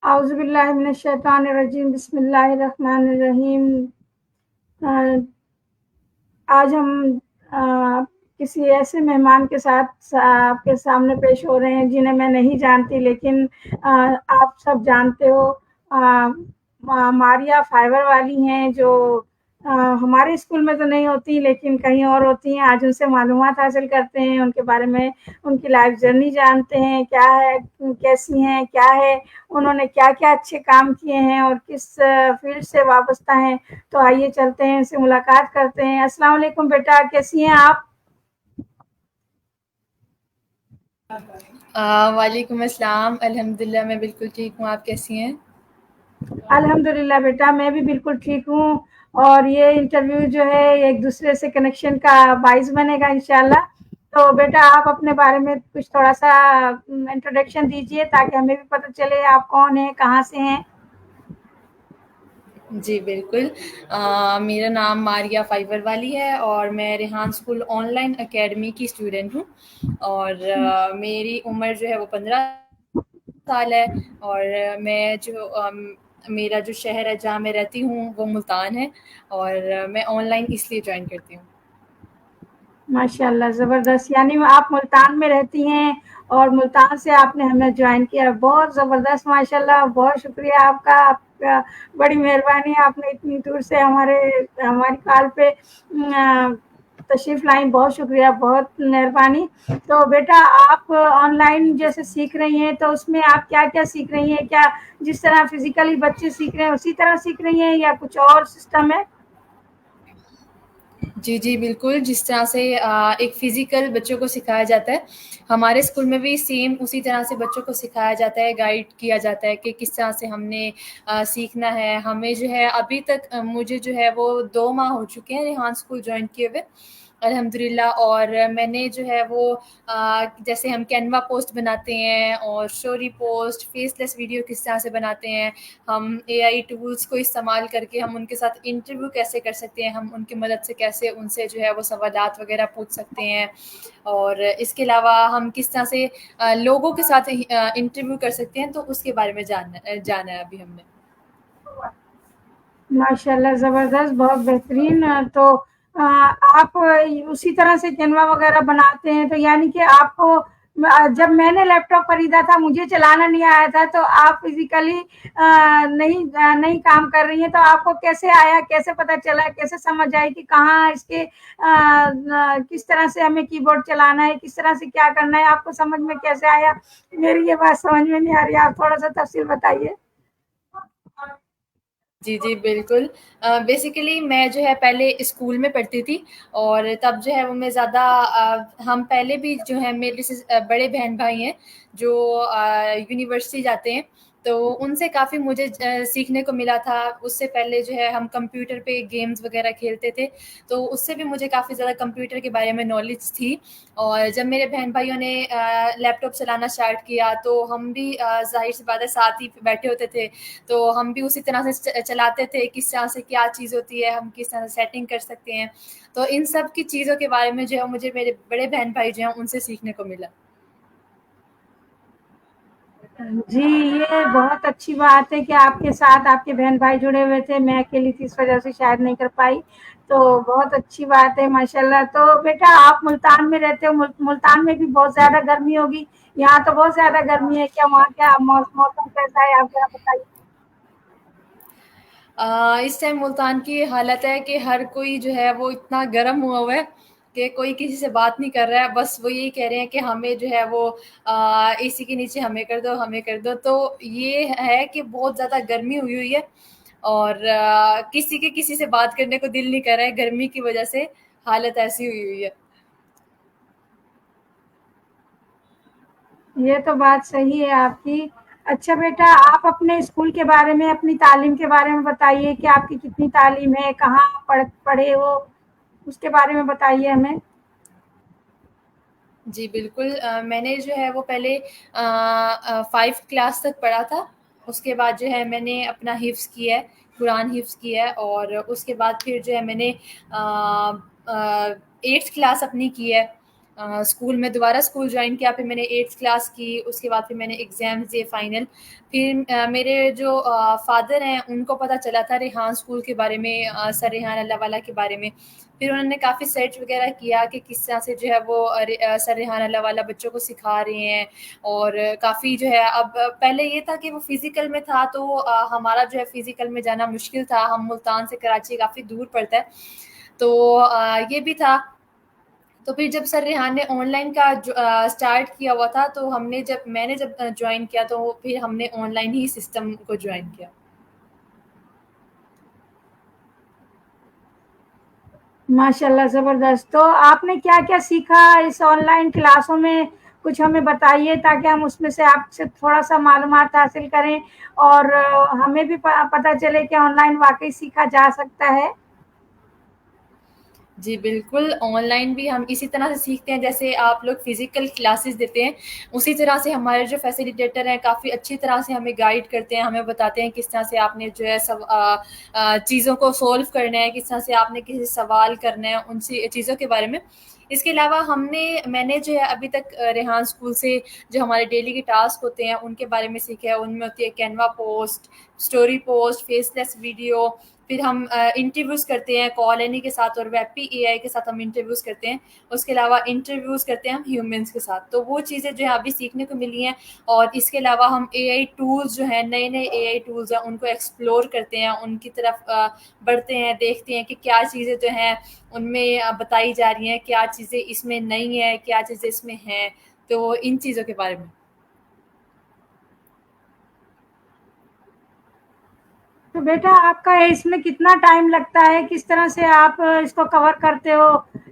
اعوذ باللہ من الشیطان الرجیم، بسم اللہ الرحمن الرحیم۔ آج ہم کسی ایسے مہمان کے ساتھ آپ کے سامنے پیش ہو رہے ہیں جنہیں میں نہیں جانتی، لیکن آپ سب جانتے ہو۔ ماریہ فائبر والی ہیں، جو ہمارے اسکول میں تو نہیں ہوتی لیکن کہیں اور ہوتی ہیں۔ آج ان سے معلومات حاصل کرتے ہیں، ان کے بارے میں، ان کی لائف جرنی جانتے ہیں، کیا ہے، کیسی ہیں، کیا ہے، انہوں نے کیا کیا اچھے کام کیے ہیں اور کس فیلڈ سے وابستہ ہیں۔ تو آئیے چلتے ہیں، ان سے ملاقات کرتے ہیں۔ السلام علیکم بیٹا، کیسی ہیں آپ؟ وعلیکم السلام، الحمدللہ میں بالکل ٹھیک ہوں، آپ کیسی ہیں؟ الحمدللہ بیٹا، میں بھی بالکل ٹھیک ہوں، اور یہ انٹرویو جو ہے ایک دوسرے سے کنیکشن کا باعث بنے گا انشاءاللہ۔ تو بیٹا آپ اپنے بارے میں کچھ تھوڑا سا انٹروڈکشن دیجئے تاکہ ہمیں بھی پتہ چلے آپ کون ہیں، کہاں سے ہیں۔ جی بالکل، میرا نام ماریہ فائبر والی ہے اور میں Rehan school on line academy کی اسٹوڈنٹ ہوں، اور میری عمر جو ہے وہ 15 سال ہے، اور میں میرا جو شہر ہے جہاں میں رہتی ہوں وہ ملتان ہے، اور میں آن لائن اس لیے جوائن کرتی ہوں۔ ماشاء اللہ، زبردست، یعنی آپ ملتان میں رہتی ہیں اور ملتان سے آپ نے ہمیں جوائن کیا، بہت زبردست، ماشاء اللہ، بہت شکریہ آپ کا بڑی مہربانی، آپ نے اتنی دور سے ہماری کال پہ تشریف لائیں، بہت شکریہ، بہت مہربانی۔ تو بیٹا آپ آن لائن جیسے سیکھ رہی ہیں تو اس میں آپ کیا کیا سیکھ رہی ہیں؟ کیا جس طرح فزیکلی بچے سیکھ رہے ہیں اسی طرح سیکھ رہی ہیں یا کچھ اور سسٹم ہے؟ جی بالکل، جس طرح سے ایک فزیکل بچوں کو سکھایا جاتا ہے، ہمارے اسکول میں بھی سیم اسی طرح سے بچوں کو سکھایا جاتا ہے، گائیڈ کیا جاتا ہے کہ کس طرح سے ہم نے سیکھنا ہے۔ ہمیں جو ہے ابھی تک مجھے جو ہے وہ 2 ماہ ہو چکے ہیں ریحان اسکول جوائن کیے ہوئے الحمدللہ، اور میں نے جو ہے وہ جیسے ہم کینوا پوسٹ بناتے ہیں اور story post, faceless video کس طرح سے بناتے ہیں، ہم اے آئی ٹولز کو استعمال کر کے ہم ان کے ساتھ انٹرویو کیسے کر سکتے ہیں، ہم ان کی مدد سے کیسے ان سے جو ہے وہ سوالات وغیرہ پوچھ سکتے ہیں، اور اس کے علاوہ ہم کس طرح سے لوگوں کے ساتھ انٹرویو کر سکتے ہیں، تو اس کے بارے میں جانا ہے ابھی ہم نے۔ ماشاء اللہ، زبردست، بہت بہترین۔ تو آپ اسی طرح سے کینوا وغیرہ بناتے ہیں، تو یعنی کہ آپ کو جب میں نے لیپ ٹاپ خریدا تھا مجھے چلانا نہیں آیا تھا، تو آپ فزیکلی نہیں کام کر رہی ہیں، تو آپ کو کیسے آیا، کیسے پتا چلا، کیسے سمجھ آئی کہ کہاں اس کے کس طرح سے ہمیں کی بورڈ چلانا ہے، کس طرح سے کیا کرنا ہے، آپ کو سمجھ میں کیسے آیا؟ میری یہ بات سمجھ میں نہیں آ رہی، آپ تھوڑا سا تفصیل بتائیے۔ جی بالکل، بیسیکلی میں جو ہے پہلے اسکول میں پڑھتی تھی، اور تب جو ہے وہ میں زیادہ ہم پہلے بھی جو ہے میرے سے بڑے بہن بھائی ہیں جو یونیورسٹی جاتے ہیں، تو ان سے کافی مجھے سیکھنے کو ملا تھا۔ اس سے پہلے جو ہے ہم کمپیوٹر پہ گیمز وغیرہ کھیلتے تھے، تو اس سے بھی مجھے کافی زیادہ کمپیوٹر کے بارے میں نالج تھی، اور جب میرے بہن بھائیوں نے لیپ ٹاپ چلانا اسٹارٹ کیا تو ہم بھی ظاہر سی بات ہے ساتھ ہی بیٹھے ہوتے تھے، تو ہم بھی اسی طرح سے چلاتے تھے، کس طرح سے کیا چیز ہوتی ہے، ہم کس طرح سے سیٹنگ کر سکتے ہیں، تو ان سب کی چیزوں کے بارے میں جو ہے مجھے میرے بڑے بہن بھائی جو ہیں ان سے سیکھنے کو ملا۔ جی، یہ بہت اچھی بات ہے کہ آپ کے ساتھ آپ کے بہن بھائی جڑے ہوئے تھے، میں اکیلی تھی اس وجہ سے شاید نہیں کر پائی، تو بہت اچھی بات ہے ماشاءاللہ۔ تو بیٹا آپ ملتان میں رہتے ہو، ملتان میں بھی بہت زیادہ گرمی ہوگی، یہاں تو بہت زیادہ گرمی ہے، کیا وہاں کیا موسم کیسا ہے، آپ ذرا بتائیے۔ اس ٹائم ملتان کی حالت ہے کہ ہر کوئی جو ہے وہ اتنا گرم ہوا ہے کہ کوئی کسی سے بات نہیں کر رہا ہے، بس وہ یہی کہہ رہے ہیں کہ ہمیں جو ہے وہ اے سی کے نیچے ہمیں کر دو، ہمیں کر دو، تو یہ ہے کہ بہت زیادہ گرمی ہوئی ہے، اور کسی کے کسی سے بات کرنے کو دل نہیں کر رہا ہے، گرمی کی وجہ سے حالت ایسی ہوئی ہے۔ یہ تو بات صحیح ہے آپ کی۔ اچھا بیٹا آپ اپنے اسکول کے بارے میں، اپنی تعلیم کے بارے میں بتائیے کہ آپ کی کتنی تعلیم ہے، کہاں پڑھے ہو، اس کے بارے میں بتائیے ہمیں۔ جی بالکل، میں نے جو ہے وہ پہلے 5 کلاس تک پڑھا تھا، اس کے بعد جو ہے میں نے اپنا حفظ کیا ہے، قرآن حفظ کیا ہے، اور اس کے بعد پھر جو ہے میں نے 8th کلاس اپنی کی ہے، اسکول میں دوبارہ اسکول جوائن کیا. پھر میں نے 8th کلاس کی. اس کے بعد پھر میں نے ایگزامز دیے فائنل. پھر میرے جو فادر ہیں ان کو پتہ چلا تھا ریحان اسکول کے بارے میں, سر ریحان اللہ والا کے بارے میں. پھر انہوں نے کافی سرچ وغیرہ کیا کہ کس طرح سے جو ہے وہ سر ریحان اللہ والا بچوں کو سکھا رہے ہیں. اور کافی جو ہے, اب پہلے یہ تھا کہ وہ فزیکل میں تھا تو ہمارا جو ہے فزیکل میں جانا مشکل تھا. ہم ملتان سے کراچی کافی دور پڑتا ہے, تو یہ بھی تھا. تو پھر جب سر ریحان نے آن لائن کا اسٹارٹ کیا ہوا تھا تو میں نے جب جوائن کیا تو پھر ہم نے آن لائن ہی سسٹم کو جوائن کیا. ماشاء اللہ, زبردست. تو آپ نے کیا کیا سیکھا اس آن لائن کلاسوں میں, کچھ ہمیں بتائیے تاکہ ہم اس میں سے آپ سے تھوڑا سا معلومات حاصل کریں اور ہمیں بھی پتہ چلے کہ آن لائن واقعی سیکھا جا سکتا ہے. جی بالکل, آن لائن بھی ہم اسی طرح سے سیکھتے ہیں جیسے آپ لوگ فزیکل کلاسز دیتے ہیں, اسی طرح سے ہمارے جو فیسیلیٹیٹر ہیں کافی اچھی طرح سے ہمیں گائیڈ کرتے ہیں, ہمیں بتاتے ہیں کس طرح سے آپ نے جو ہے سب چیزوں کو سولو کرنا ہے, کس طرح سے آپ نے کسی سوال کرنا ہے, ان چیزوں کے بارے میں. اس کے علاوہ میں نے جو ہے ابھی تک ریحان اسکول سے جو ہمارے ڈیلی کے ٹاسک ہوتے ہیں ان کے بارے میں سیکھا ہے. ان میں ہوتی ہے Canva post, story post, faceless video. پھر ہم انٹرویوز کرتے ہیں کال اینی کے ساتھ, اور ویب پی اے آئی کے ساتھ ہم انٹرویوز کرتے ہیں. اس کے علاوہ انٹرویوز کرتے ہیں ہم ہیومنس کے ساتھ. تو وہ چیزیں جو ہیں ابھی سیکھنے کو ملی ہیں. اور اس کے علاوہ ہم اے آئی ٹولز جو ہیں, نئے اے آئی ٹولز ہیں, ان کو ایکسپلور کرتے ہیں, ان کی طرف بڑھتے ہیں, دیکھتے ہیں کہ کیا چیزیں جو ہیں ان میں بتائی جا رہی ہیں, کیا چیزیں اس میں نہیں ہیں, کیا چیزیں اس میں ہیں. تو ان چیزوں کے بارے میں. تو بیٹا آپ کا اس میں کتنا ٹائم لگتا ہے, کس طرح سے آپ اس کو کور کرتے ہو,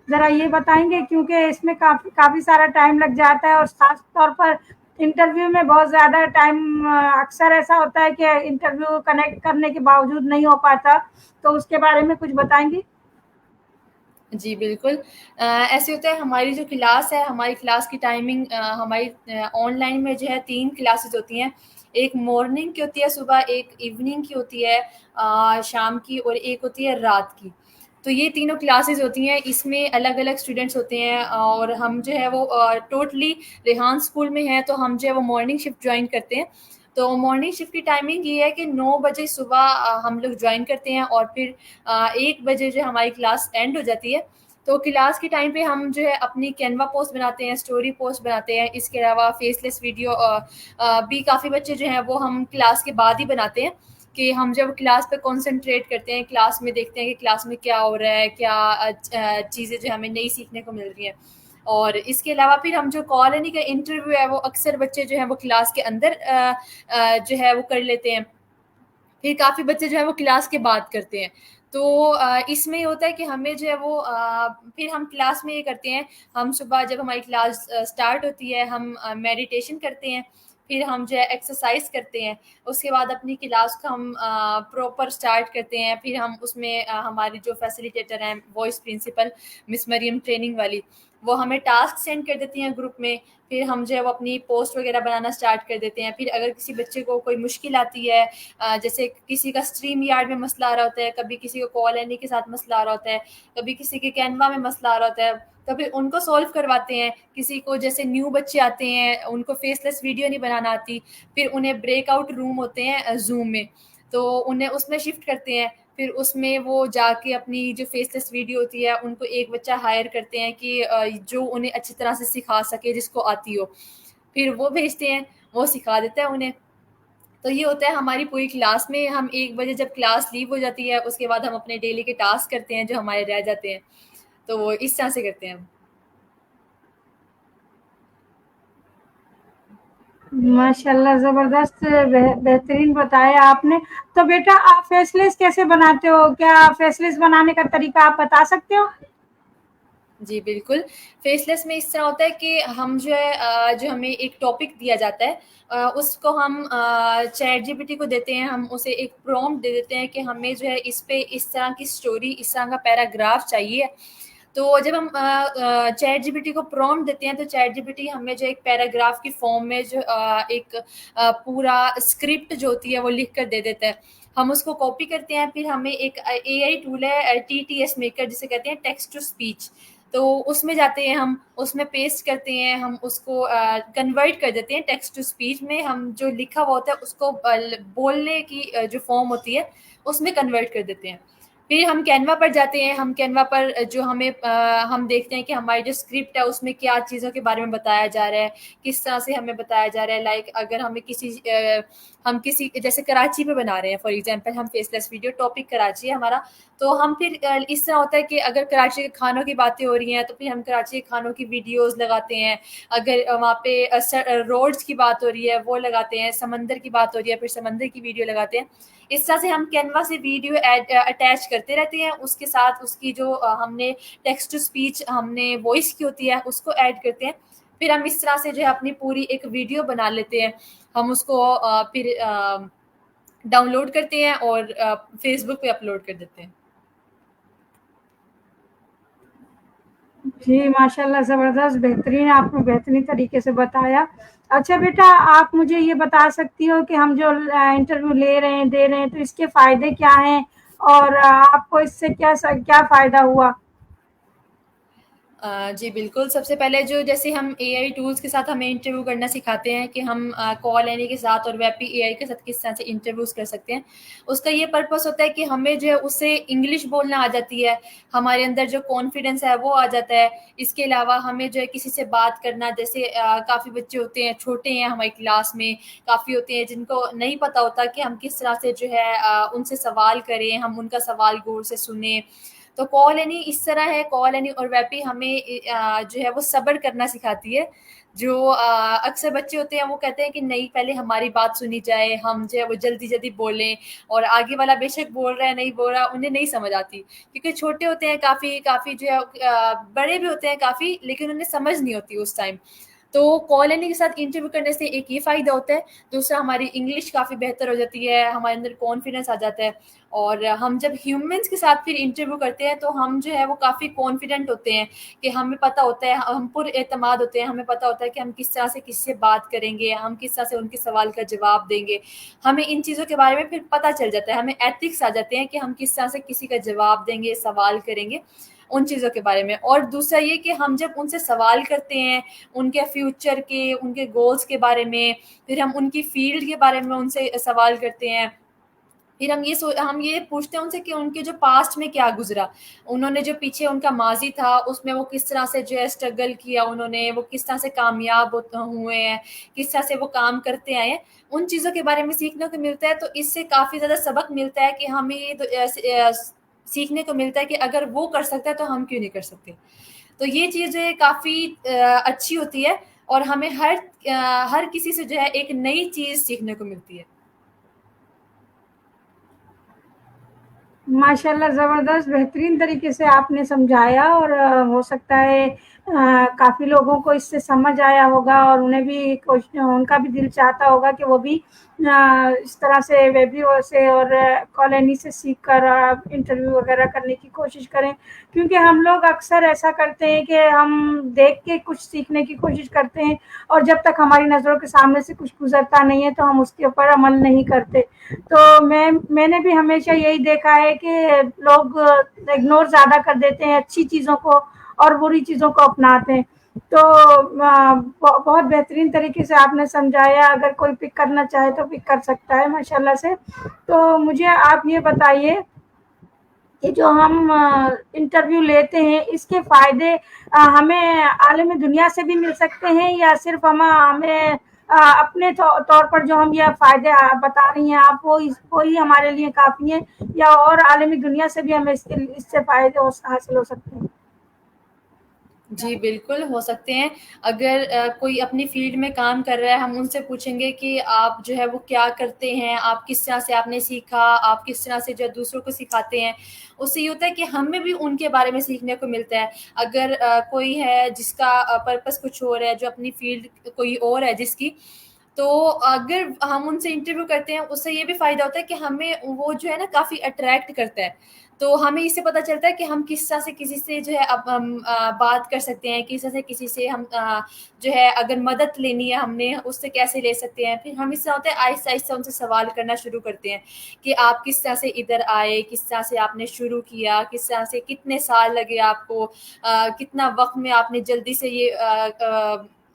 ذرا یہ بتائیں گے؟ کیونکہ اس میں کافی سارا ٹائم لگ جاتا ہے, اور خاص طور پر انٹرویو میں بہت زیادہ ٹائم, اکثر ایسا ہوتا ہے کہ انٹرویو کنیکٹ کرنے کے باوجود نہیں ہو پاتا. تو اس کے بارے میں کچھ بتائیں گی؟ جی بالکل, ایسے ہوتا ہے. ہماری جو کلاس ہے, ہماری کلاس کی ٹائمنگ ہماری آن لائن میں جو ہے 3 کلاسز ہوتی ہیں. ایک مارننگ کی ہوتی ہے صبح, ایک ایوننگ کی ہوتی ہے شام کی, اور ایک ہوتی ہے رات کی. تو یہ تینوں کلاسز ہوتی ہیں. اس میں الگ الگ اسٹوڈینٹس ہوتے ہیں, اور ہم جو ہے وہ ٹوٹلی ریحان اسکول میں ہیں تو ہم جو ہے وہ مارننگ شفٹ جوائن کرتے ہیں. تو مارننگ شفٹ کی ٹائمنگ یہ ہے کہ 9 بجے صبح ہم لوگ جوائن کرتے ہیں, اور پھر 1 بجے جو ہماری کلاس اینڈ ہو جاتی ہے. تو کلاس کے ٹائم پہ ہم جو ہے اپنی کینوا پوسٹ بناتے ہیں, اسٹوری پوسٹ بناتے ہیں. اس کے علاوہ فیس لیس ویڈیو بھی کافی بچے جو ہیں وہ ہم کلاس کے بعد ہی بناتے ہیں, کہ ہم جب کلاس پہ کنسنٹریٹ کرتے ہیں, کلاس میں دیکھتے ہیں کہ کلاس میں کیا ہو رہا ہے, کیا چیزیں جو ہمیں نئی سیکھنے کو مل رہی ہیں. اور اس کے علاوہ پھر ہم جو کالونی کا انٹرویو ہے وہ اکثر بچے جو ہیں وہ کلاس کے اندر جو ہے وہ کر لیتے ہیں. پھر کافی بچے جو ہے وہ کلاس کے بعد کرتے ہیں. تو اس میں یہ ہوتا ہے کہ ہمیں جو ہے وہ پھر ہم کلاس میں یہ کرتے ہیں, ہم صبح جب ہماری کلاس سٹارٹ ہوتی ہے ہم میڈیٹیشن کرتے ہیں, پھر ہم جو ہے ایکسرسائز کرتے ہیں. اس کے بعد اپنی کلاس کو ہم پراپر سٹارٹ کرتے ہیں. پھر ہم اس میں ہماری جو فیسیلیٹیٹر ہیں وائس پرنسپل مس مریم ٹریننگ والی, وہ ہمیں ٹاسک سینڈ کر دیتی ہیں گروپ میں. پھر ہم جو ہے وہ اپنی پوسٹ وغیرہ بنانا سٹارٹ کر دیتے ہیں. پھر اگر کسی بچے کو کوئی مشکل آتی ہے, جیسے کسی کا اسٹریم یارڈ میں مسئلہ آ رہا ہوتا ہے, کبھی کسی کو کال اینی کے ساتھ مسئلہ آ رہا ہوتا ہے, کبھی کسی کے کینوا میں مسئلہ آ رہا ہوتا ہے, تو پھر ان کو سولو کرواتے ہیں. کسی کو جیسے نیو بچے آتے ہیں, ان کو فیس لیس ویڈیو نہیں بنانا آتی, پھر انہیں بریک آؤٹ روم ہوتے ہیں زوم میں, تو انہیں اس میں شفٹ کرتے ہیں. پھر اس میں وہ جا کے اپنی جو فیس لیس ویڈیو ہوتی ہے ان کو ایک بچہ ہائر کرتے ہیں کہ جو انہیں اچھی طرح سے سکھا سکے, جس کو آتی ہو. پھر وہ بھیجتے ہیں, وہ سکھا دیتا ہے انہیں. تو یہ ہوتا ہے ہماری پوری کلاس میں. ہم 1 بجے جب کلاس لیو ہو جاتی ہے اس کے بعد ہم اپنے ڈیلی کے ٹاسک کرتے ہیں جو ہمارے رہ جاتے ہیں. تو وہ اس طرح سے کرتے ہیں ہم. ماشاء اللہ, زبردست, بہترین بتایا آپ نے. تو بیٹا آپ فیس لیس کیسے بناتے ہو, کیا فیس لیس بنانے کا طریقہ آپ بتا سکتے ہو؟ جی بالکل, فیس لیس میں اس طرح ہوتا ہے کہ ہم جو ہے جو ہمیں ایک ٹاپک دیا جاتا ہے اس کو ہم چیٹ جی پی ٹی کو دیتے ہیں. ہم اسے ایک پرومپٹ دے دیتے ہیں کہ ہمیں جو ہے اس پہ اس طرح کی اسٹوری, اس طرح کا پیراگراف چاہیے. تو جب ہم چیٹ جی پی ٹی کو پرومپٹ دیتے ہیں تو چیٹ جی پی ٹی ہمیں جو ایک پیراگراف کی فارم میں جو ایک پورا اسکرپٹ جو ہوتی ہے وہ لکھ کر دے دیتا ہے. ہم اس کو کاپی کرتے ہیں. پھر ہمیں ایک اے آئی ٹول ہے ٹی ٹی ایس میکر, جسے کہتے ہیں ٹیکسٹ ٹو اسپیچ. تو اس میں جاتے ہیں ہم، اس میں پیسٹ کرتے ہیں، ہم اس کو کنورٹ کر دیتے ہیں ٹیکسٹ ٹو اسپیچ میں. ہم جو لکھا ہوا ہوتا ہے اس کو بولنے کی جو فارم ہوتی ہے اس میں کنورٹ کر دیتے ہیں. پھر ہم کینوا پر جاتے ہیں. ہم کینوا پر جو ہم دیکھتے ہیں کہ ہماری جو اسکرپٹ ہے اس میں کیا چیزوں کے بارے میں بتایا جا رہا ہے، کس طرح سے ہمیں بتایا جا رہا ہے. لائک اگر ہمیں ہم کسی جیسے کراچی میں بنا رہے ہیں، فار ایگزامپل ہم فیس لیس ویڈیو، ٹاپک کراچی ہے ہمارا، تو ہم پھر اس طرح ہوتا ہے کہ اگر کراچی کے کھانوں کی باتیں ہو رہی ہیں تو پھر ہم کراچی کے کھانوں کی ویڈیوز لگاتے ہیں. اگر وہاں پہ روڈز کی بات ہو رہی ہے وہ لگاتے ہیں، سمندر کی بات ہو رہی ہے پھر سمندر کی ویڈیو لگاتے ہیں. اس طرح سے ہم کینوا سے ویڈیو اٹیچ کرتے رہتے ہیں. اس کے ساتھ اس کی جو ہم نے ٹیکسٹ ٹو اسپیچ ہم نے وائس کی ہوتی ہے اس کو ایڈ کرتے ہیں. پھر ہم اس طرح سے جو ہے اپنی پوری ایک ویڈیو بنا لیتے ہیں. ہم اس کو پھر ڈاؤن لوڈ کرتے ہیں اور فیس بک پہ اپلوڈ کر دیتے ہیں. جی ماشاء اللہ، زبردست، بہترین، آپ نے بہترین طریقے سے بتایا. اچھا بیٹا، آپ مجھے یہ بتا سکتی ہو کہ ہم جو انٹرویو لے رہے ہیں، دے رہے ہیں، تو اس کے فائدے کیا ہیں اور آپ کو اس سے کیا فائدہ ہوا؟ جی بالکل. سب سے پہلے جو جیسے ہم اے آئی ٹولس کے ساتھ ہمیں انٹرویو کرنا سکھاتے ہیں کہ ہم کال اینی کے ساتھ اور ویب پی اے آئی کے ساتھ کس طرح سے انٹرویوز کر سکتے ہیں. اس کا یہ پرپس ہوتا ہے کہ ہمیں جو ہے اس سے انگلش بولنا آ جاتی ہے، ہمارے اندر جو کانفیڈنس ہے وہ آ جاتا ہے. اس کے علاوہ ہمیں جو ہے کسی سے بات کرنا، جیسے کافی بچے ہوتے ہیں چھوٹے ہیں ہماری کلاس میں، کافی ہوتے ہیں جن کو نہیں پتہ ہوتا کہ ہم کس طرح سے جو ہے ان سے سوال کریں، ہم ان کا سوال غور سے سنیں. تو کال اینی اس طرح ہے. کال اینی اور ویپی ہمیں جو ہے وہ صبر کرنا سکھاتی ہے. جو اکثر بچے ہوتے ہیں وہ کہتے ہیں کہ نہیں، پہلے ہماری بات سنی جائے، ہم جو ہے وہ جلدی جلدی بولیں، اور آگے والا بے شک بول رہا ہے نہیں بول رہا انہیں نہیں سمجھ آتی، کیونکہ چھوٹے ہوتے ہیں کافی جو ہے بڑے بھی ہوتے ہیں کافی، لیکن انہیں سمجھ نہیں ہوتی اس ٹائم. تو کال اینی کے ساتھ انٹرویو کرنے سے ایک یہ فائدہ ہوتا ہے. دوسرا، ہماری انگلش کافی بہتر ہو جاتی ہے، ہمارے اندر کانفیڈنس آ جاتا ہے. اور ہم جب ہیومنس کے ساتھ پھر انٹرویو کرتے ہیں تو ہم جو ہے وہ کافی کانفیڈنٹ ہوتے ہیں کہ ہمیں پتہ ہوتا ہے، ہم پر اعتماد ہوتے ہیں، ہمیں پتہ ہوتا ہے کہ ہم کس طرح سے کس سے بات کریں گے، ہم کس طرح سے ان کے سوال کا جواب دیں گے. ہمیں ان چیزوں کے بارے میں پھر پتہ چل جاتا ہے، ہمیں ایتھکس آ جاتے ہیں کہ ہم کس طرح سے کسی کا جواب دیں گے، سوال کریں گے ان چیزوں کے بارے میں. اور دوسرا یہ کہ ہم جب ان سے سوال کرتے ہیں ان کے فیوچر کے، ان کے گولز کے بارے میں، پھر ہم ان کی فیلڈ کے بارے میں ان سے سوال کرتے ہیں. پھر ہم یہ پوچھتے ہیں ان سے کہ ان کے جو پاسٹ میں کیا گزرا، انہوں نے جو پیچھے ان کا ماضی تھا اس میں وہ کس طرح سے جو ہے اسٹرگل کیا، انہوں نے وہ کس طرح سے کامیاب ہوئے ہیں، کس طرح سے وہ کام کرتے آئے ہیں. ان چیزوں کے بارے میں سیکھنے کو ملتا ہے. تو اس سے کافی زیادہ سبق ملتا ہے کہ ہمیں یہ سیکھنے کو ملتا ہے کہ اگر وہ کر سکتا ہے تو ہم کیوں نہیں کر سکتے. تو یہ چیزیں کافی اچھی ہوتی ہے اور ہمیں ہر کسی سے جو ہے ایک نئی چیز سیکھنے کو ملتی ہے. ماشاء اللہ، زبردست، بہترین طریقے سے آپ نے سمجھایا. اور ہو سکتا ہے کافی لوگوں کو اس سے سمجھ آیا ہوگا اور انہیں بھی ان کا بھی دل چاہتا ہوگا کہ وہ بھی اس طرح سے ویبیو سے اور کالونی سے سیکھ کر انٹرویو وغیرہ کرنے کی کوشش کریں. کیونکہ ہم لوگ اکثر ایسا کرتے ہیں کہ ہم دیکھ کے کچھ سیکھنے کی کوشش کرتے ہیں اور جب تک ہماری نظروں کے سامنے سے کچھ گزرتا نہیں ہے تو ہم اس کے اوپر عمل نہیں کرتے. تو میں نے بھی ہمیشہ یہی دیکھا ہے کہ لوگ اگنور زیادہ کر دیتے ہیں اچھی چیزوں کو اور بری چیزوں کو اپناتے ہیں. تو بہت بہترین طریقے سے آپ نے سمجھایا. اگر کوئی پک کرنا چاہے تو پک کر سکتا ہے ماشاء اللہ سے. تو مجھے آپ یہ بتائیے کہ جو ہم انٹرویو لیتے ہیں اس کے فائدے ہمیں عالمی دنیا سے بھی مل سکتے ہیں یا صرف ہمیں اپنے طور پر جو ہم یہ فائدے بتا رہی ہیں آپ وہی ہمارے لیے کافی ہیں، یا اور عالمی دنیا سے بھی ہمیں اس سے فائدے حاصل ہو سکتے ہیں؟ جی بالکل ہو سکتے ہیں. اگر کوئی اپنی فیلڈ میں کام کر رہا ہے، ہم ان سے پوچھیں گے کہ آپ جو ہے وہ کیا کرتے ہیں، آپ کس طرح سے آپ نے سیکھا، آپ کس طرح سے جو ہے دوسروں کو سکھاتے ہیں. اس سے یہ ہوتا ہے کہ ہمیں بھی ان کے بارے میں سیکھنے کو ملتا ہے. اگر کوئی ہے جس کا پرپس کچھ اور ہے، جو اپنی فیلڈ کوئی اور ہے جس کی، تو اگر ہم ان سے انٹرویو کرتے ہیں اس سے یہ بھی فائدہ ہوتا ہے کہ ہمیں وہ جو ہے نا کافی اٹریکٹ کرتا ہے. تو ہمیں اس سے پتہ چلتا ہے کہ ہم کس طرح سے کسی سے جو ہے اب ہم بات کر سکتے ہیں، کس طرح سے کسی سے ہم جو ہے اگر مدد لینی ہے ہم نے اس سے کیسے لے سکتے ہیں. پھر ہم اس طرح ہوتا ہے آہستہ آہستہ ان سے سوال کرنا شروع کرتے ہیں کہ آپ کس طرح سے ادھر آئے، کس طرح سے آپ نے شروع کیا، کس طرح سے کتنے سال لگے آپ کو، کتنا وقت میں آپ نے جلدی سے یہ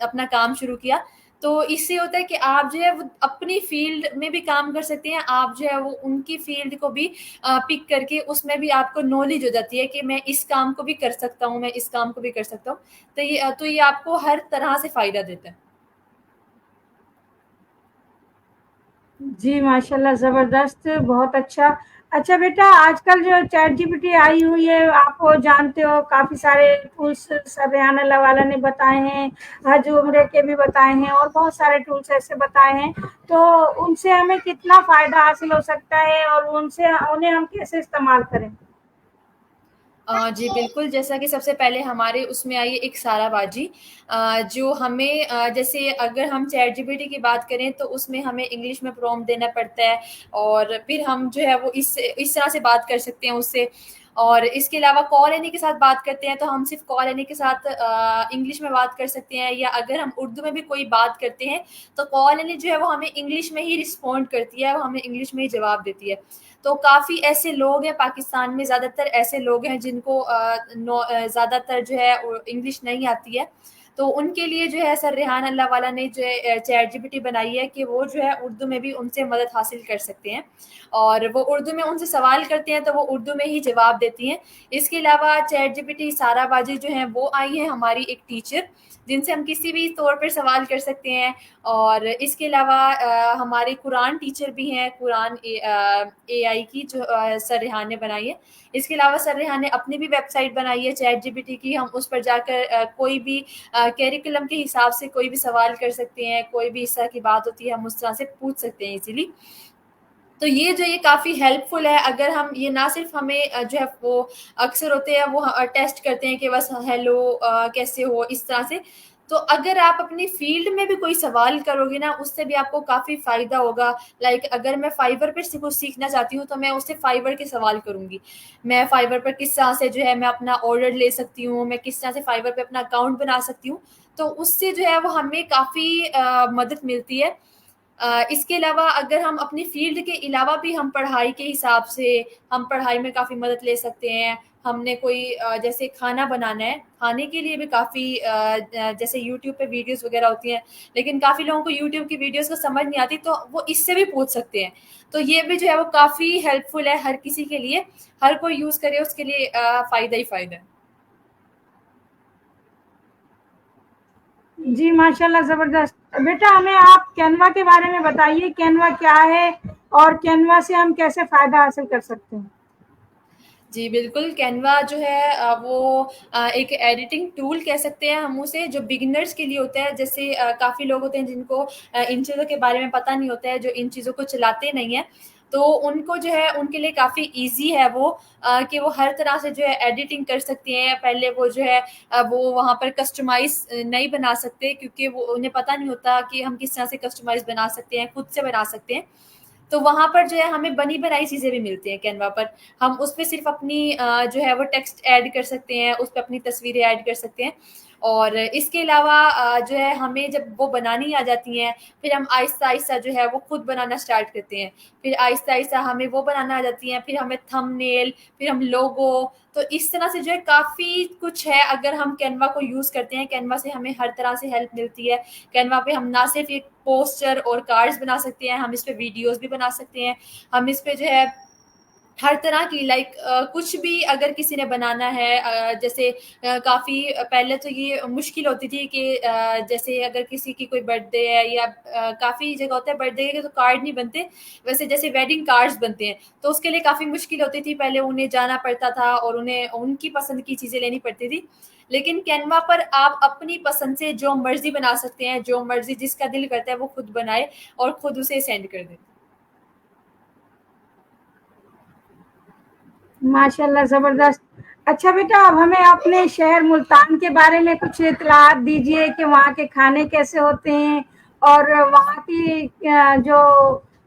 اپنا کام شروع کیا. تو اس سے ہوتا ہے کہ آپ جو ہے وہ اپنی فیلڈ میں بھی کام کر سکتے ہیں، آپ جو ہے وہ ان کی فیلڈ کو بھی پک کر کے اس میں بھی آپ کو نالج ہو جاتی ہے کہ میں اس کام کو بھی کر سکتا ہوں، میں اس کام کو بھی کر سکتا ہوں. تو یہ آپ کو ہر طرح سے فائدہ دیتا ہے. جی ماشاء اللہ زبردست، بہت اچھا. اچھا بیٹا، آج کل جو chat G P T I ہوئی ہے، آپ وہ جانتے ہو کافی سارے ٹولس سبحان اللہ والا نے بتائے ہیں، حج عمرے کے بھی بتائے ہیں، اور بہت سارے ٹولس ایسے بتائے ہیں. تو ان سے ہمیں کتنا فائدہ حاصل ہو سکتا ہے، اور انہیں ہم کیسے استعمال کریں؟ جی بالکل، جیسا کہ سب سے پہلے ہمارے اس میں آئی ایک سارا باجی جو ہمیں جیسے اگر ہم چیٹ جی پی ٹی کی بات کریں تو اس میں ہمیں انگلش میں پرومپٹ دینا پڑتا ہے، اور پھر ہم جو ہے وہ اس طرح سے بات کر سکتے ہیں اس سے. اور اس کے علاوہ کال اینی کے ساتھ بات کرتے ہیں تو ہم صرف کال اینی کے ساتھ انگلش میں بات کر سکتے ہیں، یا اگر ہم اردو میں بھی کوئی بات کرتے ہیں تو کال اینی جو ہے وہ ہمیں انگلش میں ہی رسپونڈ کرتی ہے، وہ ہمیں انگلش میں ہی جواب دیتی ہے. تو کافی ایسے لوگ ہیں پاکستان میں، زیادہ تر ایسے لوگ ہیں جن کو زیادہ تر جو ہے انگلش نہیں آتی ہے. تو ان کے لیے جو ہے سر ریحان اللہ والا نے جو ہے چیٹ جی پی ٹی بنائی ہے کہ وہ جو ہے اردو میں بھی ان سے مدد حاصل کر سکتے ہیں، اور وہ اردو میں ان سے سوال کرتے ہیں تو وہ اردو میں ہی جواب دیتی ہیں. اس کے علاوہ چیٹ جی پی ٹی سارا باجی جو ہیں وہ آئی ہیں ہماری ایک ٹیچر، جن سے ہم کسی بھی طور پر سوال کر سکتے ہیں. اور اس کے علاوہ ہمارے قرآن ٹیچر بھی ہیں، قرآن اے آئی کی، جو سر ریحان نے بنائی ہے. اس کے علاوہ سر ریحان نے اپنی بھی ویب سائٹ بنائی ہے چیٹ جی پی ٹی کی، ہم اس پر جا کر کوئی بھی کیریکولم کے حساب سے کوئی بھی سوال کر سکتے ہیں، کوئی بھی اس طرح کی بات ہوتی ہے ہم اس طرح سے پوچھ سکتے ہیں ایزیلی. تو یہ کافی ہیلپ فل ہے. اگر ہم یہ نہ صرف ہمیں جو ہے وہ اکثر ہوتے ہیں وہ ٹیسٹ کرتے ہیں کہ بس ہیلو کیسے ہو اس طرح سے، تو اگر آپ اپنی فیلڈ میں بھی کوئی سوال کرو گے نا اس سے بھی آپ کو کافی فائدہ ہوگا. لائک اگر میں فائبر پہ کچھ سیکھنا چاہتی ہوں تو میں اس سے فائبر کے سوال کروں گی، میں فائبر پر کس طرح سے جو ہے میں اپنا آرڈر لے سکتی ہوں، میں کس طرح سے فائبر پہ اپنا اکاؤنٹ بنا سکتی ہوں. تو اس سے جو ہے وہ ہمیں کافی مدد ملتی ہے. اس کے علاوہ اگر ہم اپنی فیلڈ کے علاوہ بھی ہم پڑھائی کے حساب سے ہم پڑھائی میں کافی مدد لے سکتے ہیں. ہم نے کوئی جیسے کھانا بنانا ہے، کھانے کے لیے بھی کافی جیسے یوٹیوب پہ ویڈیوز وغیرہ ہوتی ہیں، لیکن کافی لوگوں کو یوٹیوب کی ویڈیوز کو سمجھ نہیں آتی تو وہ اس سے بھی پوچھ سکتے ہیں. تو یہ بھی جو ہے وہ کافی ہیلپ فل ہے ہر کسی کے لیے، ہر کوئی یوز کرے اس کے لیے فائدہ ہی فائدہ ہے. جی ماشاء اللہ زبردست. بیٹا ہمیں آپ کینوا کے بارے میں بتائیے، کینوا کیا ہے اور کینوا سے ہم کیسے فائدہ حاصل کر سکتے ہیں؟ جی بالکل، کینوا جو ہے وہ ایک ایڈیٹنگ ٹول کہہ سکتے ہیں ہم اسے، جو بگنرز کے لیے ہوتا ہے. جیسے کافی لوگ ہوتے ہیں جن کو ان چیزوں کے بارے میں پتہ نہیں ہوتا ہے، جو ان چیزوں کو چلاتے نہیں ہیں، تو ان کو جو ہے ان کے لیے کافی ایزی ہے وہ کہ وہ ہر طرح سے جو ہے ایڈیٹنگ کر سکتے ہیں. پہلے وہ جو ہے وہ وہاں پر کسٹمائز نہیں بنا سکتے کیونکہ وہ انہیں پتہ نہیں ہوتا کہ ہم کس طرح سے کسٹمائز بنا سکتے ہیں، خود سے بنا سکتے ہیں. تو وہاں پر جو ہے ہمیں بنی بنائی چیزیں بھی ملتی ہیں کینوا پر. ہم اس پہ صرف اپنی جو ہے وہ ٹیکسٹ ایڈ کر سکتے ہیں، اس پہ اپنی تصویریں ایڈ کر سکتے ہیں. اور اس کے علاوہ جو ہے ہمیں جب وہ بنانی آ جاتی ہیں پھر ہم آہستہ آہستہ جو ہے وہ خود بنانا اسٹارٹ کرتے ہیں. پھر آہستہ آہستہ ہمیں وہ بنانا آ جاتی ہیں، پھر ہمیں تھم نیل، پھر ہم لوگو. تو اس طرح سے جو ہے کافی کچھ ہے. اگر ہم کینوا کو یوز کرتے ہیں، کینوا سے ہمیں ہر طرح سے ہیلپ ملتی ہے. کینوا پہ ہم نہ صرف ایک پوسٹر اور کارڈز بنا سکتے ہیں، ہم اس پہ ویڈیوز بھی بنا سکتے ہیں. ہم اس پہ جو ہے ہر طرح کی لائک کچھ بھی اگر کسی نے بنانا ہے، جیسے کافی پہلے تو یہ مشکل ہوتی تھی کہ جیسے اگر کسی کی کوئی برتھ ڈے ہے یا کافی جگہ ہوتا ہے برتھ ڈے کے تو کارڈ نہیں بنتے، ویسے جیسے ویڈنگ کارڈز بنتے ہیں تو اس کے لیے کافی مشکل ہوتی تھی. پہلے انہیں جانا پڑتا تھا اور انہیں ان کی پسند کی چیزیں لینی پڑتی تھی. لیکن کینوا پر آپ اپنی پسند سے جو مرضی بنا سکتے ہیں، جو مرضی جس کا دل کرتا ہے وہ خود بنائے اور خود اسے سینڈ کر دے. ماشاء اللہ زبردست. اچھا بیٹا، اب ہمیں اپنے شہر ملتان کے بارے میں کچھ اطلاعات دیجیے کہ وہاں کے کھانے کیسے ہوتے ہیں، اور وہاں کی جو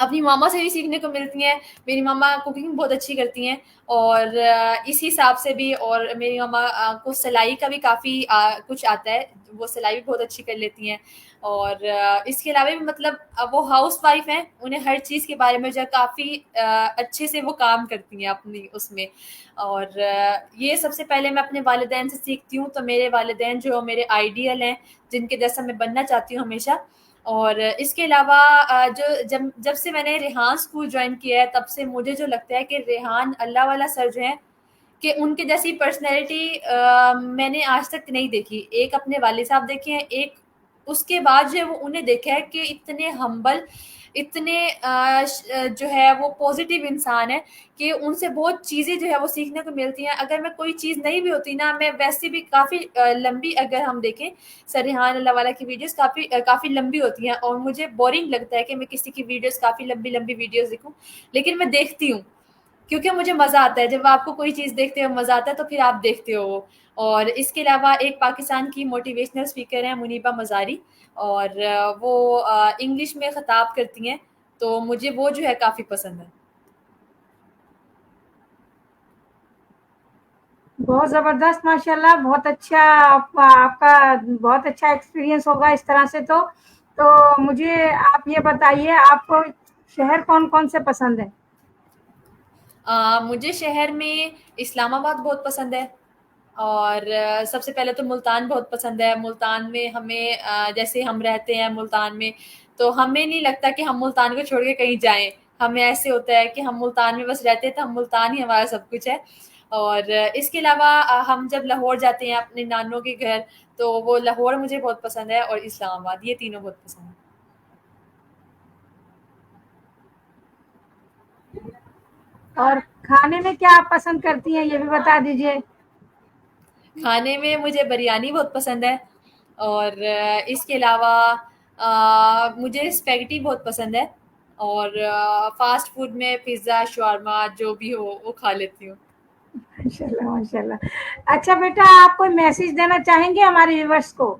اپنی ماما سے بھی سیکھنے کو ملتی ہیں. میری ماما کوکنگ بہت اچھی کرتی ہیں اور اس حساب سے بھی, اور میری ماما کو سلائی کا بھی کافی کچھ آتا ہے, وہ سلائی بھی بہت اچھی کر لیتی ہیں. اور اس کے علاوہ بھی مطلب وہ ہاؤس وائف ہیں, انہیں ہر چیز کے بارے میں جو ہے کافی اچھے سے وہ کام کرتی ہیں اپنی اس میں. اور یہ سب سے پہلے میں اپنے والدین سے سیکھتی ہوں. تو میرے والدین جو میرے آئیڈیل ہیں, جن کے جیسا میں بننا چاہتی ہوں ہمیشہ. اور اس کے علاوہ جب سے میں نے ریحان اسکول جوائن کیا ہے, تب سے مجھے جو لگتا ہے کہ ریحان اللہ والا سر جو ہیں, کہ ان کے جیسی پرسنالٹی میں نے آج تک نہیں دیکھی. ایک اپنے والد صاحب دیکھے ہیں, ایک اس کے بعد جو ہے وہ انہیں دیکھا ہے کہ اتنے ہمبل, اتنے جو ہے وہ پازیٹیو انسان ہے کہ ان سے بہت چیزیں جو ہے وہ سیکھنے کو ملتی ہیں. اگر میں کوئی چیز نہیں بھی ہوتی نا, میں ویسے بھی کافی لمبی, اگر ہم دیکھیں سر ریحان اللہ والا کی ویڈیوز کافی لمبی ہوتی ہیں, اور مجھے بورنگ لگتا ہے کہ میں کسی کی ویڈیوز کافی لمبی ویڈیوز دیکھوں, لیکن میں دیکھتی ہوں کیونکہ مجھے مزہ آتا ہے. جب آپ کو کوئی چیز دیکھتے ہو مزہ آتا ہے تو پھر آپ دیکھتے ہو وہ. اور اس کے علاوہ ایک پاکستان کی موٹیویشنل اسپیکر ہیں منیبہ مزاری, اور وہ انگلش میں خطاب کرتی ہیں, تو مجھے وہ جو ہے کافی پسند ہے. بہت زبردست ماشاءاللہ, بہت اچھا. آپ کا بہت اچھا ایکسپیرینس ہوگا اس طرح سے. تو مجھے آپ یہ بتائیے, آپ کو شہر کون کون سے پسند ہے؟ مجھے شہر میں اسلام آباد بہت پسند ہے, اور سب سے پہلے تو ملتان بہت پسند ہے. ملتان میں ہمیں جیسے ہم رہتے ہیں ملتان میں, تو ہمیں نہیں لگتا کہ ہم ملتان کو چھوڑ کے کہیں جائیں. ہمیں ایسے ہوتا ہے کہ ہم ملتان میں بس رہتے ہیں, تو ہم ملتان ہی ہمارا سب کچھ ہے. اور اس کے علاوہ ہم جب لاہور جاتے ہیں اپنے نانوں کے گھر, تو وہ لاہور مجھے بہت پسند ہے, اور اسلام آباد, یہ تینوں بہت پسند ہے. اور کھانے میں کیا آپ پسند کرتی ہیں, یہ بھی بتا دیجیے. کھانے میں مجھے بریانی بہت پسند ہے, اور اس کے علاوہ مجھے اسپیگٹی بہت پسند ہے, اور فاسٹ فوڈ میں پیزا, شاورما جو بھی ہو وہ کھا لیتی ہوں. ماشاء اللہ ماشاء اللہ. اچھا بیٹا, آپ کوئی میسج دینا چاہیں گے ہمارے ویورس کو؟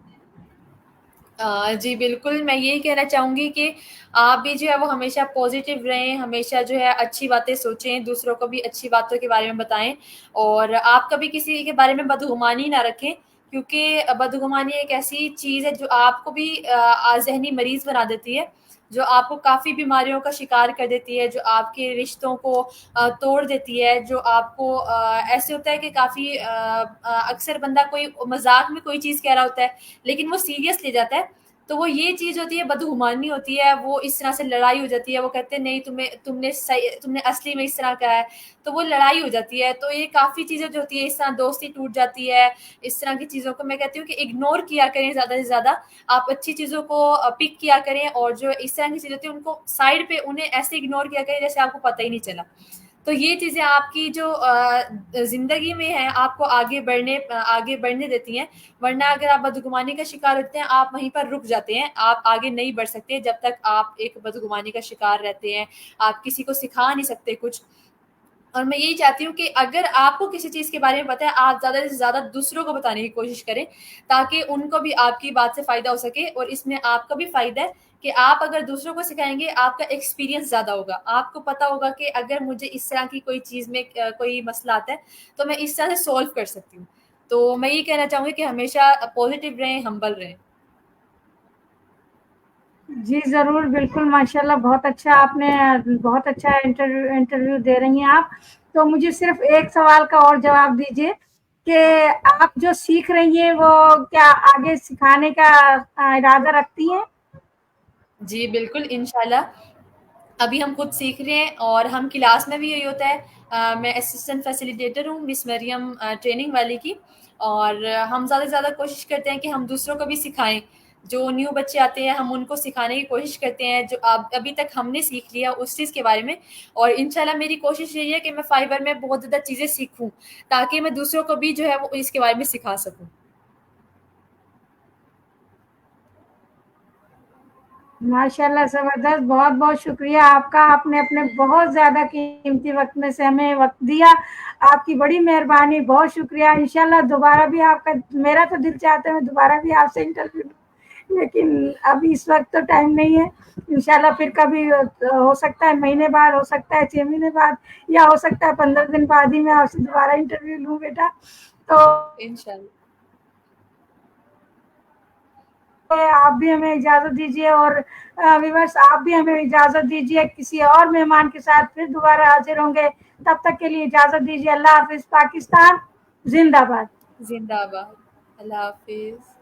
جی بالکل, میں یہی کہنا چاہوں گی کہ آپ بھی جو ہے وہ ہمیشہ پازیٹیو رہیں, ہمیشہ جو ہے اچھی باتیں سوچیں, دوسروں کو بھی اچھی باتوں کے بارے میں بتائیں, اور آپ کبھی کسی کے بارے میں بدگمانی نہ رکھیں, کیونکہ بدگمانی ایک ایسی چیز ہے جو آپ کو بھی ذہنی مریض بنا دیتی ہے, جو آپ کو کافی بیماریوں کا شکار کر دیتی ہے, جو آپ کے رشتوں کو توڑ دیتی ہے, جو آپ کو ایسے ہوتا ہے کہ کافی اکثر بندہ کوئی مذاق میں کوئی چیز کہہ رہا ہوتا ہے لیکن وہ سیریس لے جاتا ہے, تو وہ یہ چیز ہوتی ہے, بدگمانی ہوتی ہے. وہ اس طرح سے لڑائی ہو جاتی ہے, وہ کہتے ہیں نہیں تم نے اصلی میں اس طرح کہا ہے, تو وہ لڑائی ہو جاتی ہے. تو یہ کافی چیزیں جو ہوتی ہے, اس طرح دوستی ٹوٹ جاتی ہے. اس طرح کی چیزوں کو میں کہتی ہوں کہ اگنور کیا کریں زیادہ سے زیادہ. آپ اچھی چیزوں کو پک کیا کریں, اور جو اس طرح کی چیزیں ہوتی ہیں ان کو سائڈ پہ انہیں ایسے اگنور کیا کریں جیسے آپ کو پتہ ہی نہیں چلا. تو یہ چیزیں آپ کی جو زندگی میں ہیں آپ کو آگے بڑھنے دیتی ہیں. ورنہ اگر آپ بدگمانی کا شکار ہوتے ہیں, آپ وہیں پر رک جاتے ہیں, آپ آگے نہیں بڑھ سکتے جب تک آپ ایک بدگمانی کا شکار رہتے ہیں. آپ کسی کو سکھا نہیں سکتے کچھ. اور میں یہی چاہتی ہوں کہ اگر آپ کو کسی چیز کے بارے میں پتہ ہے, آپ زیادہ سے زیادہ دوسروں کو بتانے کی کوشش کریں, تاکہ ان کو بھی آپ کی بات سے فائدہ ہو سکے. اور اس میں آپ کا بھی فائدہ ہے کہ آپ اگر دوسروں کو سکھائیں گے, آپ کا ایکسپیرینس زیادہ ہوگا. آپ کو پتہ ہوگا کہ اگر مجھے اس طرح کی کوئی چیز میں کوئی مسئلہ آتا ہے, تو میں اس طرح سے سولو کر سکتی ہوں. تو میں یہ کہنا چاہوں گی کہ ہمیشہ پازیٹیو رہیں, ہمبل رہیں. جی ضرور, بالکل ماشاء اللہ, بہت اچھا. آپ نے بہت اچھا انٹرویو دے رہی ہیں آپ. تو مجھے صرف ایک سوال کا اور جواب دیجیے کہ آپ جو سیکھ رہی ہیں وہ کیا آگے سکھانے کا ارادہ رکھتی ہیں؟ جی بالکل, انشاءاللہ. ابھی ہم خود سیکھ رہے ہیں, اور ہم کلاس میں بھی یہی ہوتا ہے. میں اسسٹنٹ فیسیلیٹیٹر ہوں مس مریم ٹریننگ والی کی, اور ہم زیادہ سے زیادہ کوشش کرتے ہیں کہ ہم دوسروں کو بھی سکھائیں. جو نیو بچے آتے ہیں ہم ان کو سکھانے کی کوشش کرتے ہیں, جو ابھی تک ہم نے سیکھ لیا اس چیز کے بارے میں. اور انشاءاللہ میری کوشش یہی ہے کہ میں فائبر میں بہت زیادہ چیزیں سیکھوں, تاکہ میں دوسروں کو بھی جو ہے وہ اس کے بارے میں سکھا سکوں. ماشاء اللہ, زبردست. بہت بہت شکریہ آپ کا. آپ نے اپنے بہت زیادہ قیمتی وقت میں سے ہمیں وقت دیا. آپ کی بڑی مہربانی, بہت شکریہ. انشاءاللہ دوبارہ بھی آپ کا, میرا تو دل چاہتا ہے میں دوبارہ بھی آپ سے انٹرویو لیکن ابھی اس وقت تو ٹائم نہیں ہے. انشاءاللہ پھر کبھی ہو سکتا ہے مہینے بعد, ہو سکتا ہے 6 مہینے بعد, یا ہو سکتا ہے 15 دن بعد ہی میں آپ سے دوبارہ انٹرویو لوں بیٹا. تو انشاءاللہ. آپ بھی ہمیں اجازت دیجیے, اور ویورس آپ بھی ہمیں اجازت دیجیے. کسی اور مہمان کے ساتھ پھر دوبارہ حاضر ہوں گے. تب تک کے لیے اجازت دیجیے. اللہ حافظ. پاکستان زندہ باد. زندہ باد. اللہ حافظ.